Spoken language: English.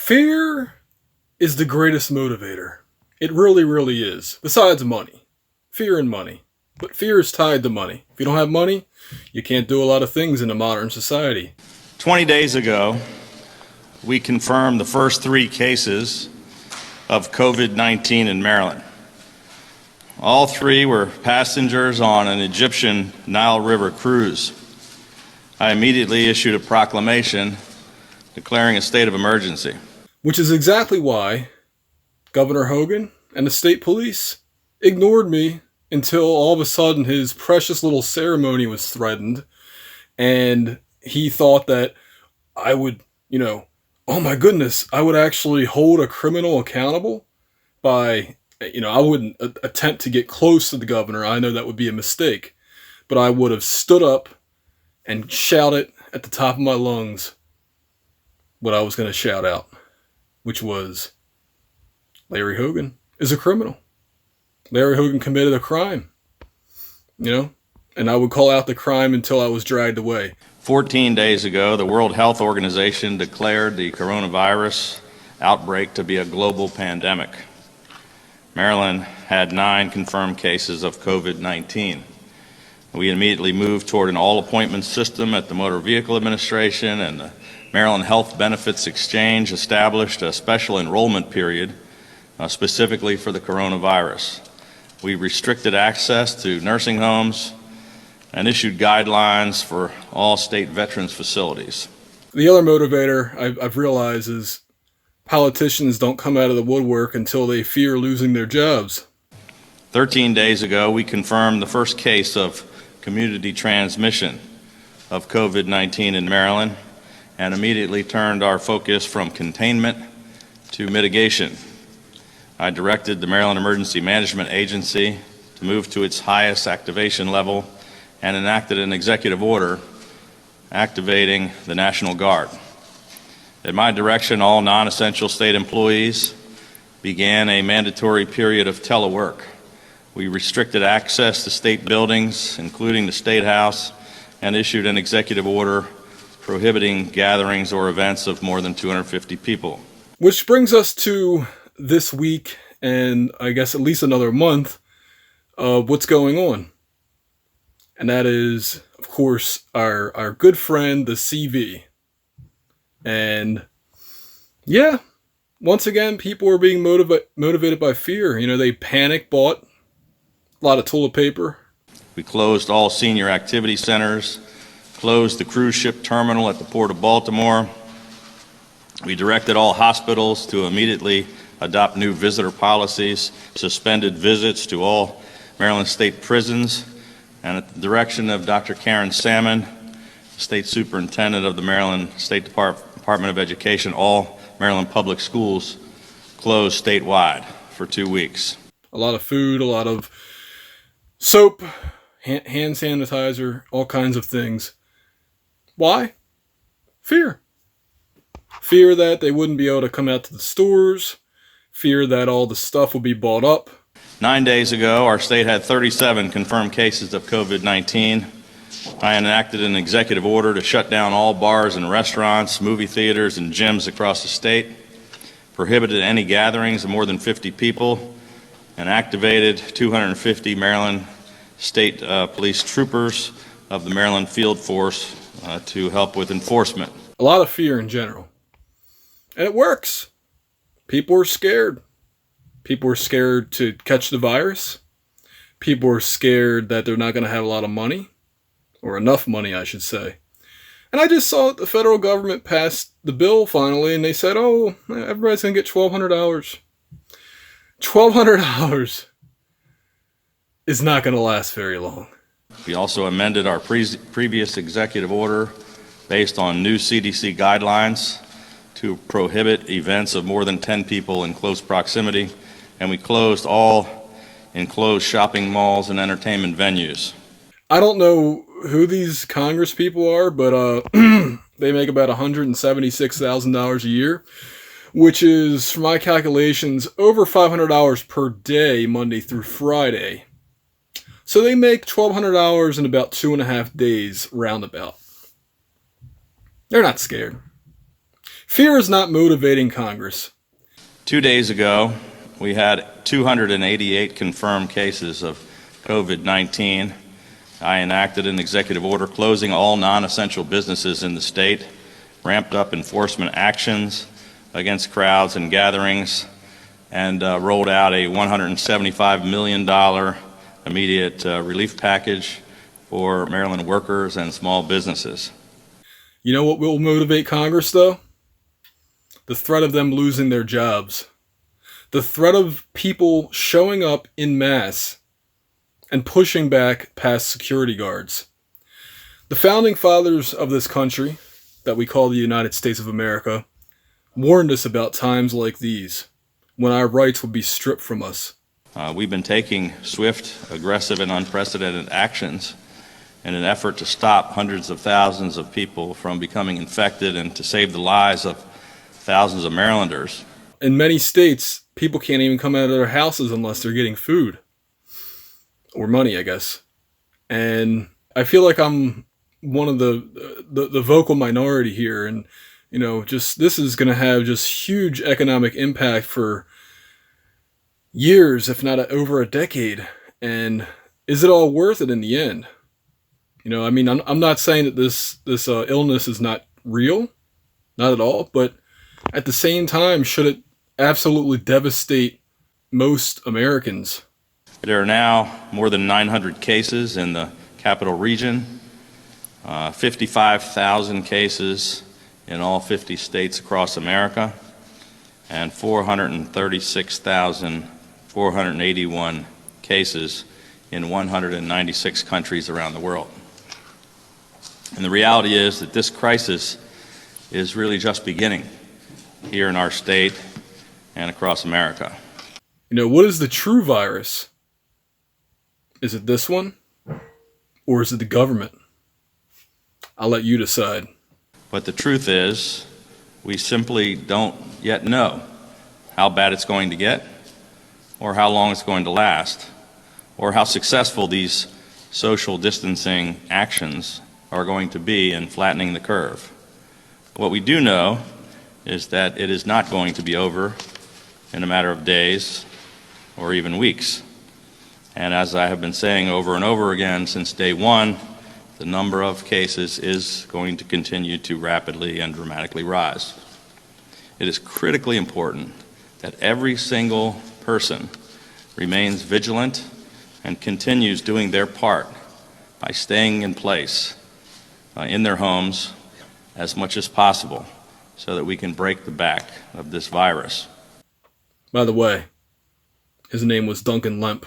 Fear is the greatest motivator. It really, really is. Besides money. Fear and money. But fear is tied to money. If you don't have money, you can't do a lot of things in a modern society. 20 days ago, we confirmed the first 3 cases of COVID-19 in Maryland. All 3 were passengers on an Egyptian Nile River cruise. I immediately issued a proclamation declaring a state of emergency. Which is exactly why Governor Hogan and the state police ignored me until all of a sudden his precious little ceremony was threatened, and he thought that I would, oh my goodness, I would actually hold a criminal accountable by, I wouldn't attempt to get close to the governor. I know that would be a mistake, but I would have stood up and shouted at the top of my lungs what I was going to shout out, which was, Larry Hogan is a criminal. Larry Hogan committed a crime, and I would call out the crime until I was dragged away. 14 days ago, the World Health Organization declared the coronavirus outbreak to be a global pandemic. Maryland had 9 confirmed cases of COVID-19. We immediately moved toward an all-appointment system at the Motor Vehicle Administration, and the Maryland Health Benefits Exchange established a special enrollment period specifically for the coronavirus. We restricted access to nursing homes and issued guidelines for all state veterans facilities. The other motivator I've realized is politicians don't come out of the woodwork until they fear losing their jobs. 13 days ago, we confirmed the first case of community transmission of COVID-19 in Maryland and immediately turned our focus from containment to mitigation. I directed the Maryland Emergency Management Agency to move to its highest activation level and enacted an executive order activating the National Guard. At my direction, all non-essential state employees began a mandatory period of telework. We restricted access to state buildings, including the State House, and issued an executive order prohibiting gatherings or events of more than 250 people. Which brings us to this week, and I guess at least another month, of what's going on. And that is, of course, our good friend, the CV. And yeah, once again, people are being motivated by fear. They panic bought a lot of toilet paper. We closed all senior activity centers, closed the cruise ship terminal at the Port of Baltimore. We directed all hospitals to immediately adopt new visitor policies, suspended visits to all Maryland state prisons, and at the direction of Dr. Karen Salmon, State Superintendent of the Maryland State Department of Education, all Maryland public schools closed statewide for 2 weeks. A lot of food, a lot of soap, hand sanitizer, all kinds of things. Why? Fear. Fear that they wouldn't be able to come out to the stores. Fear that all the stuff would be bought up. 9 days ago, our state had 37 confirmed cases of COVID-19. I enacted an executive order to shut down all bars and restaurants, movie theaters, and gyms across the state, prohibited any gatherings of more than 50 people, and activated 250 Maryland State Police troopers of the Maryland Field Force to help with enforcement. A lot of fear in general. And it works. People are scared. People are scared to catch the virus. People are scared that they're not going to have a lot of money. Or enough money, I should say. And I just saw that the federal government passed the bill finally, and they said, oh, everybody's going to get $1,200. $1,200 is not going to last very long. We also amended our previous executive order based on new CDC guidelines to prohibit events of more than 10 people in close proximity, and we closed all enclosed shopping malls and entertainment venues. I don't know who these Congress people are, but they make about $176,000 a year, which is, for my calculations, over $500 per day, Monday through Friday. So they make $1,200 in about 2.5 days, roundabout. They're not scared. Fear is not motivating Congress. 2 days ago, we had 288 confirmed cases of COVID-19. I enacted an executive order closing all non-essential businesses in the state, ramped up enforcement actions against crowds and gatherings, and rolled out a $175 million immediate relief package for Maryland workers and small businesses. You know what will motivate Congress, though? The threat of them losing their jobs. The threat of people showing up in mass and pushing back past security guards. The founding fathers of this country, that we call the United States of America, warned us about times like these, when our rights would be stripped from us. We've been taking swift, aggressive, and unprecedented actions in an effort to stop hundreds of thousands of people from becoming infected and to save the lives of thousands of Marylanders. In many states, people can't even come out of their houses unless they're getting food. Or money, I guess. And I feel like I'm one of the vocal minority here. And, you know, just this is going to have just huge economic impact for years, if not over a decade. And is it all worth it in the end? You know, I mean, I'm not saying that this illness is not real, not at all, but at the same time, should it absolutely devastate most Americans? There are now more than 900 cases in the capital region, 55,000 cases in all 50 states across America, and 436,481 cases in 196 countries around the world. And the reality is that this crisis is really just beginning here in our state and across America. You know, what is the true virus? Is it this one? Or is it the government? I'll let you decide. But the truth is, we simply don't yet know how bad it's going to get, or how long it's going to last, or how successful these social distancing actions are going to be in flattening the curve. What we do know is that it is not going to be over in a matter of days or even weeks. And as I have been saying over and over again since day one, the number of cases is going to continue to rapidly and dramatically rise. It is critically important that every single person remains vigilant and continues doing their part by staying in place in their homes as much as possible so that we can break the back of this virus. By the way, his name was Duncan Lemp.